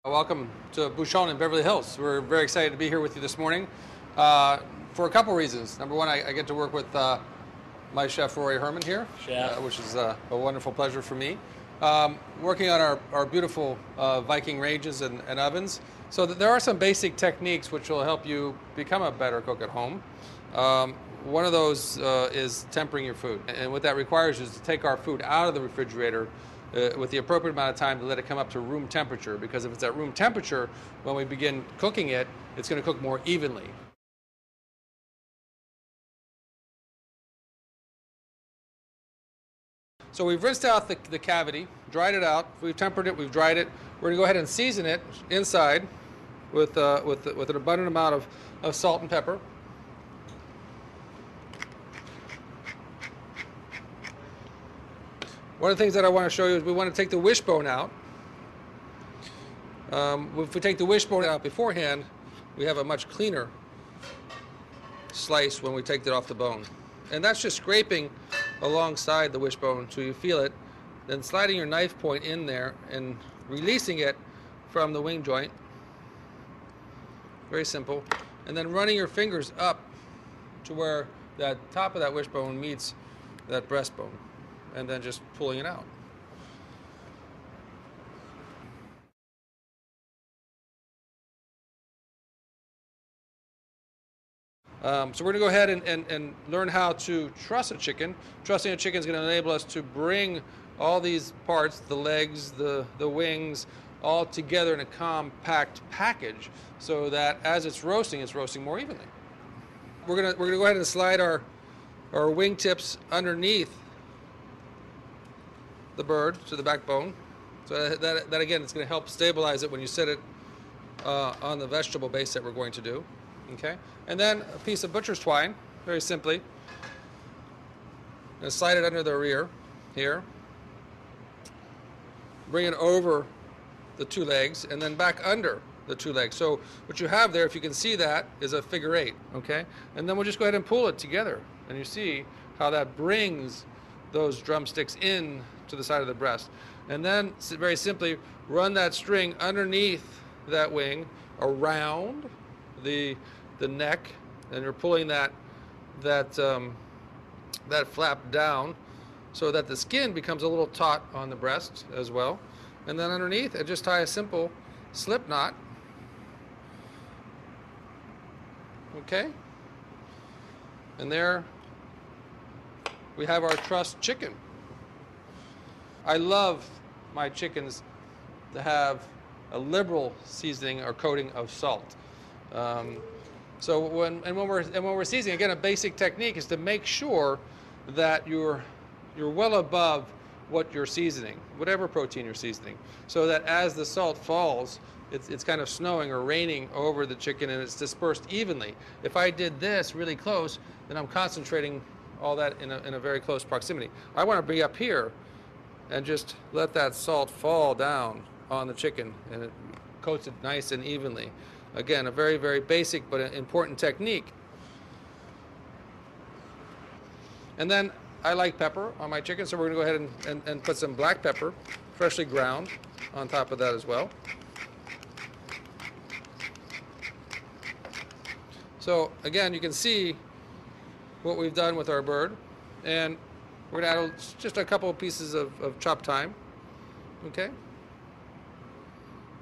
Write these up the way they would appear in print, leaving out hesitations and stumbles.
Welcome to Bouchon in Beverly Hills. We're very excited to be here with you this morning for a couple reasons. Number one, I get to work with my chef Rory Herman here, which is a wonderful pleasure for me. Working on our beautiful Viking ranges and ovens. So there are some basic techniques which will help you become a better cook at home. One of those is tempering your food. And what that requires is to take our food out of the refrigerator with the appropriate amount of time to let it come up to room temperature, because if it's at room temperature, when we begin cooking it, it's going to cook more evenly. So we've rinsed out the cavity, dried it out, we've tempered it, we've dried it. We're going to go ahead and season it inside with an abundant amount of salt and pepper. One of the things that I want to show you is we want to take the wishbone out. If we take the wishbone out beforehand, we have a much cleaner slice when we take it off the bone. And that's just scraping alongside the wishbone so you feel it, then sliding your knife point in there and releasing it from the wing joint. Very simple. And then running your fingers up to where that top of that wishbone meets that breastbone, and then just pulling it out. So we're going to go ahead and learn how to truss a chicken. Trussing a chicken is going to enable us to bring all these parts, the legs, the wings, all together in a compact package so that as it's roasting more evenly. We're going to go ahead and slide our wing tips underneath the bird to the backbone. So that again, it's going to help stabilize it when you set it on the vegetable base that we're going to do. Okay, and then a piece of butcher's twine, very simply. And slide it under the rear here. Bring it over the two legs and then back under the two legs. So what you have there, if you can see that, is a figure eight. Okay, and then we'll just go ahead and pull it together, and you see how that brings those drumsticks in to the side of the breast. And then very simply run that string underneath that wing around the neck, and you're pulling that flap down so that the skin becomes a little taut on the breast as well. And then underneath it, just tie a simple slip knot. Okay, and there we have our trussed chicken. I love my chickens to have a liberal seasoning or coating of salt. So when we're seasoning, again, a basic technique is to make sure that you're well above what you're seasoning, whatever protein you're seasoning, so that as the salt falls, it's kind of snowing or raining over the chicken and it's dispersed evenly. If I did this really close, then I'm concentrating all that in a very close proximity. I want to be up here and just let that salt fall down on the chicken, and it coats it nice and evenly. Again, a very, very basic but important technique. And then I like pepper on my chicken, so we're going to go ahead and put some black pepper, freshly ground, on top of that as well. So again, you can see what we've done with our bird, and we're going to add just a couple of pieces of chopped thyme, okay,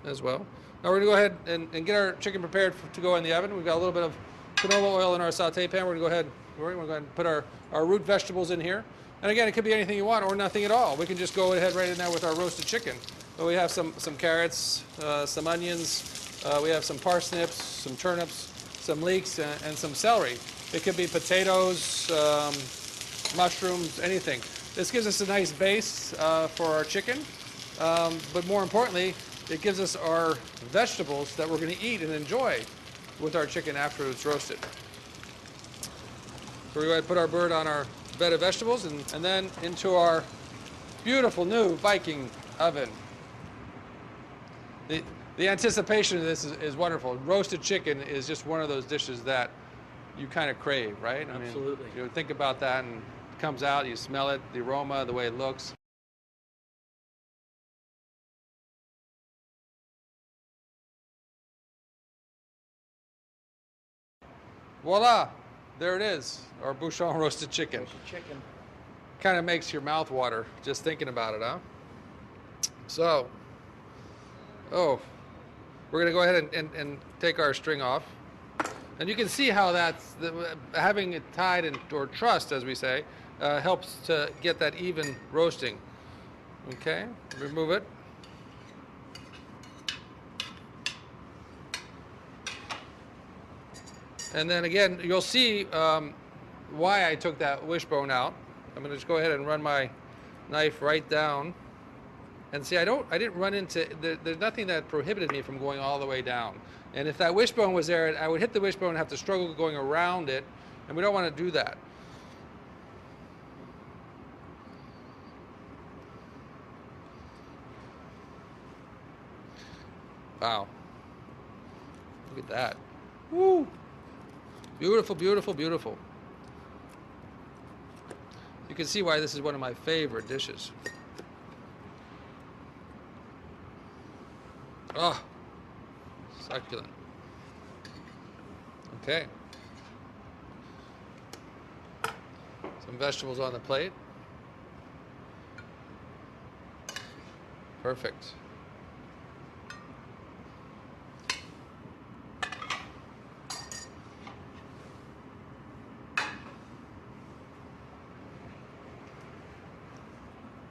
as well. Now we're going to go ahead and get our chicken prepared to go in the oven. We've got a little bit of canola oil in our saute pan. We're going to go ahead and put our root vegetables in here. And again, it could be anything you want or nothing at all. We can just go ahead right in there with our roasted chicken. So we have some carrots, some onions, we have some parsnips, some turnips, some leeks, and some celery. It could be potatoes, mushrooms, anything. This gives us a nice base for our chicken, but more importantly, it gives us our vegetables that we're going to eat and enjoy with our chicken after it's roasted. So we're going to put our bird on our bed of vegetables and then into our beautiful new Viking oven. The anticipation of this is wonderful. Roasted chicken is just one of those dishes that you kind of crave, right? Absolutely. I mean, you think about that and it comes out, you smell it, the aroma, the way it looks. Voila, there it is, our Bouchon roasted chicken. Roasted chicken. Kind of makes your mouth water just thinking about it, huh? So, oh, we're gonna go ahead and take our string off. And you can see how that's, having it tied or trussed, as we say, helps to get that even roasting. Okay, remove it. And then again, you'll see why I took that wishbone out. I'm going to just go ahead and run my knife right down. And see, I didn't run into, there's nothing that prohibited me from going all the way down. And if that wishbone was there, I would hit the wishbone and have to struggle going around it. And we don't want to do that. Wow. Look at that. Woo! Beautiful, beautiful, beautiful. You can see why this is one of my favorite dishes. Oh, succulent. Okay. Some vegetables on the plate. Perfect.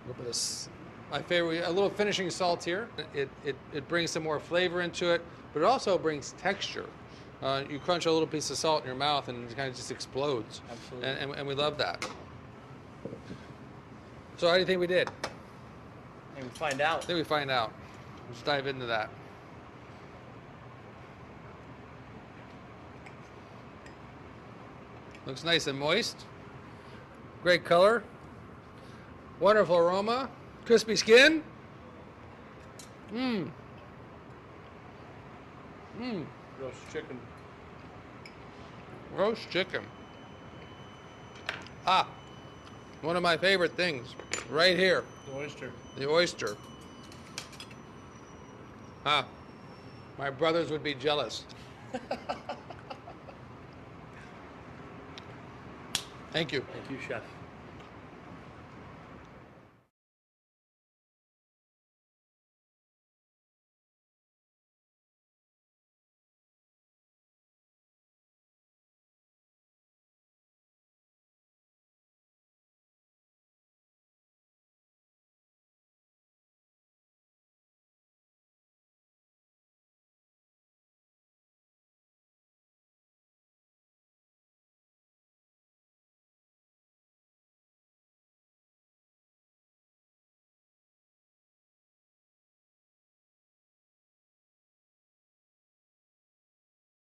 Look at this. My favorite, a little finishing salt here. It brings some more flavor into it, but it also brings texture. You crunch a little piece of salt in your mouth and it kind of just explodes. Absolutely. And we love that. So how do you think we did? And we find out. I think we find out. Let's dive into that. Looks nice and moist. Great color. Wonderful aroma. Crispy skin. Mmm. Mmm. Roast chicken. Roast chicken. Ah. One of my favorite things. Right here. The oyster. The oyster. Ah. My brothers would be jealous. Thank you. Thank you, Chef.